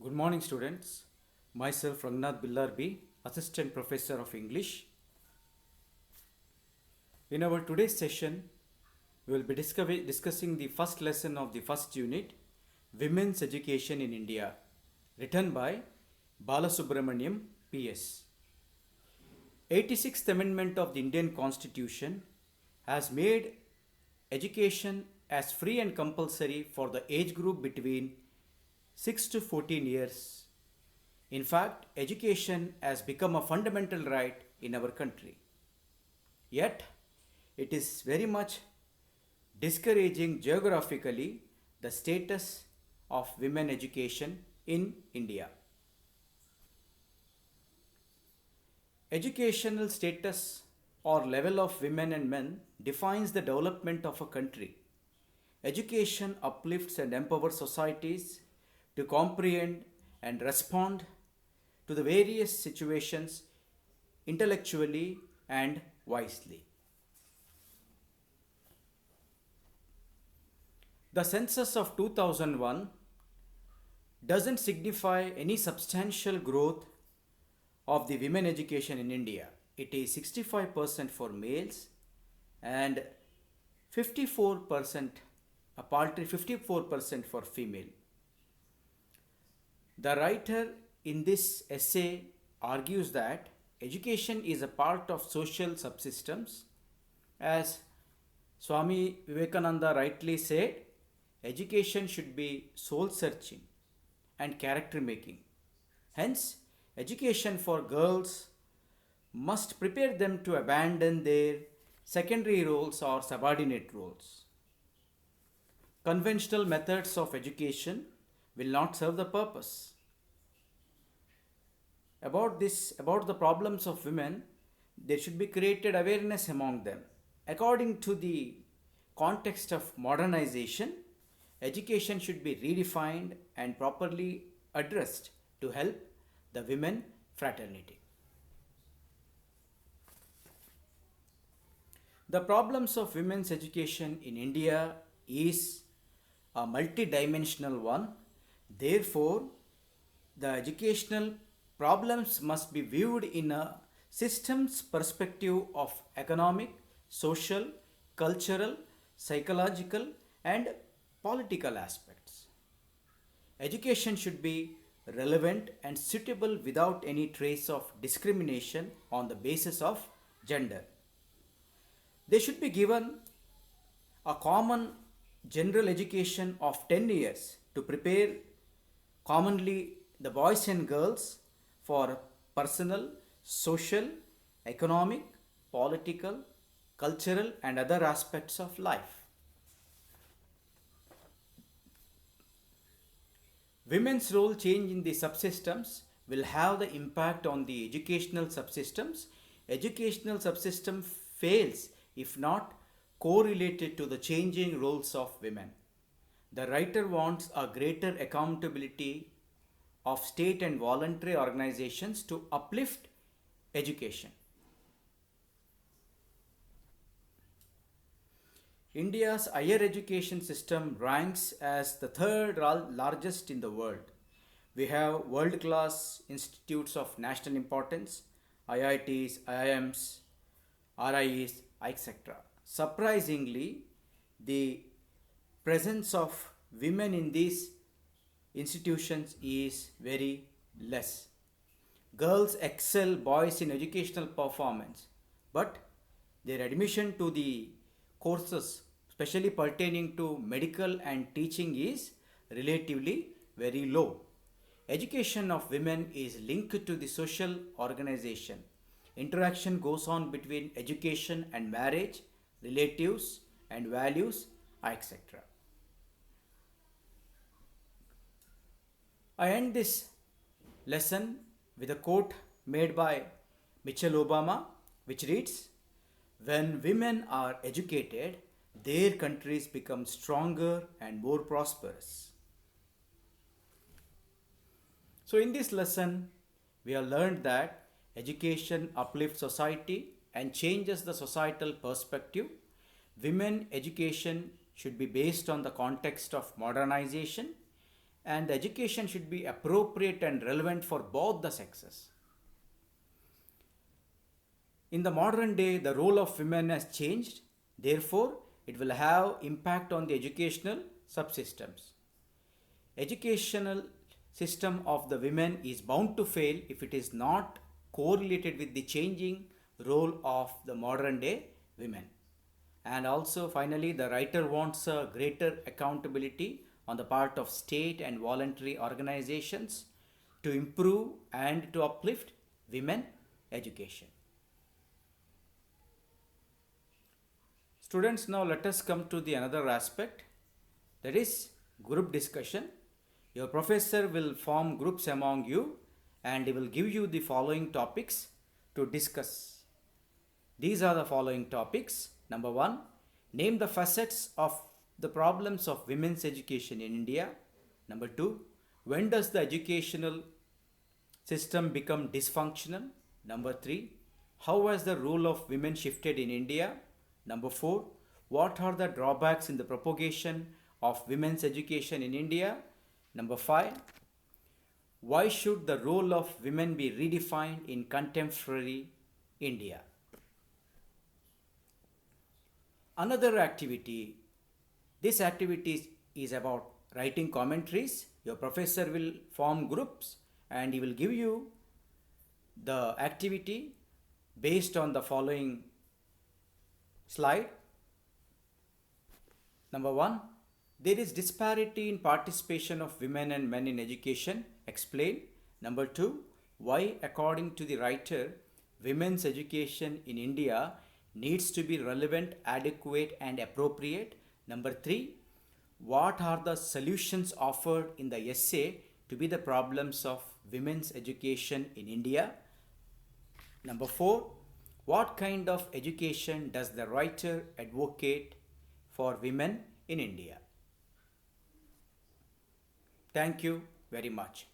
Good morning, students. Myself, Rangnath Billarbi, Assistant Professor of English. In our today's session, we will be discussing the first lesson of the first unit, Women's Education in India, written by Balasubramaniam, PS. 86th Amendment of the Indian Constitution has made education as free and compulsory for the age group between 6 to 14 years. In fact, education has become a fundamental right in our country. Yet, it is very much discouraging geographically the status of women education in India. Educational status or level of women and men defines the development of a country. Education uplifts and empowers societies to comprehend and respond to the various situations intellectually and wisely. The census of 2001 doesn't signify any substantial growth of the women education in India. It is 65% for males and 54%, a paltry 54% for female. The writer in this essay argues that education is a part of social subsystems. As Swami Vivekananda rightly said, education should be soul searching and character making. Hence, education for girls must prepare them to abandon their secondary roles or subordinate roles. Conventional methods of education will not serve the purpose. About the problems of women, there should be created awareness among them. According to the context of modernization, education should be redefined and properly addressed to help the women fraternity. The problems of women's education in India is a multidimensional one. Therefore, the educational problems must be viewed in a systems perspective of economic, social, cultural, psychological, and political aspects. Education should be relevant and suitable without any trace of discrimination on the basis of gender. They should be given a common general education of 10 years to prepare commonly the boys and girls for personal, social, economic, political, cultural, and other aspects of life. Women's role change in the subsystems will have the impact on the educational subsystems. Educational subsystem fails if not correlated to the changing roles of women. The writer wants a greater accountability of state and voluntary organizations to uplift education. India's higher education system ranks as the third largest in the world. We have world-class institutes of national importance, IITs, IIMs, RIEs, etc. Surprisingly, the presence of women in these institutions is very less. Girls excel boys in educational performance, but their admission to the courses, especially pertaining to medical and teaching, is relatively very low. Education of women is linked to the social organization. Interaction goes on between education and marriage, relatives and values, etc. I end this lesson with a quote made by Michelle Obama, which reads, "When women are educated, their countries become stronger and more prosperous." So, in this lesson, we have learned that education uplifts society and changes the societal perspective. Women education should be based on the context of modernization and the education should be appropriate and relevant for both the sexes. In the modern day, the role of women has changed. Therefore, it will have impact on the educational subsystems. Educational system of the women is bound to fail if it is not correlated with the changing role of the modern day women. And also finally, the writer wants a greater accountability on the part of state and voluntary organizations to improve and to uplift women education. Students, now let us come to the another aspect, that is group discussion. Your professor will form groups among you and he will give you the following topics to discuss. These are the following topics. Number 1, name the facets of the problems of women's education in India. Number 2, when does the educational system become dysfunctional? Number 3, how has the role of women shifted in India? Number 4, what are the drawbacks in the propagation of women's education in India? Number 5, why should the role of women be redefined in contemporary India? Another activity, this activity is about writing commentaries. Your professor will form groups and he will give you the activity based on the following slide. Number 1, there is disparity in participation of women and men in education. Explain. Number 2, why according to the writer, women's education in India needs to be relevant, adequate and appropriate. Number 3, what are the solutions offered in the essay to be the problems of women's education in India? Number 4, what kind of education does the writer advocate for women in India? Thank you very much.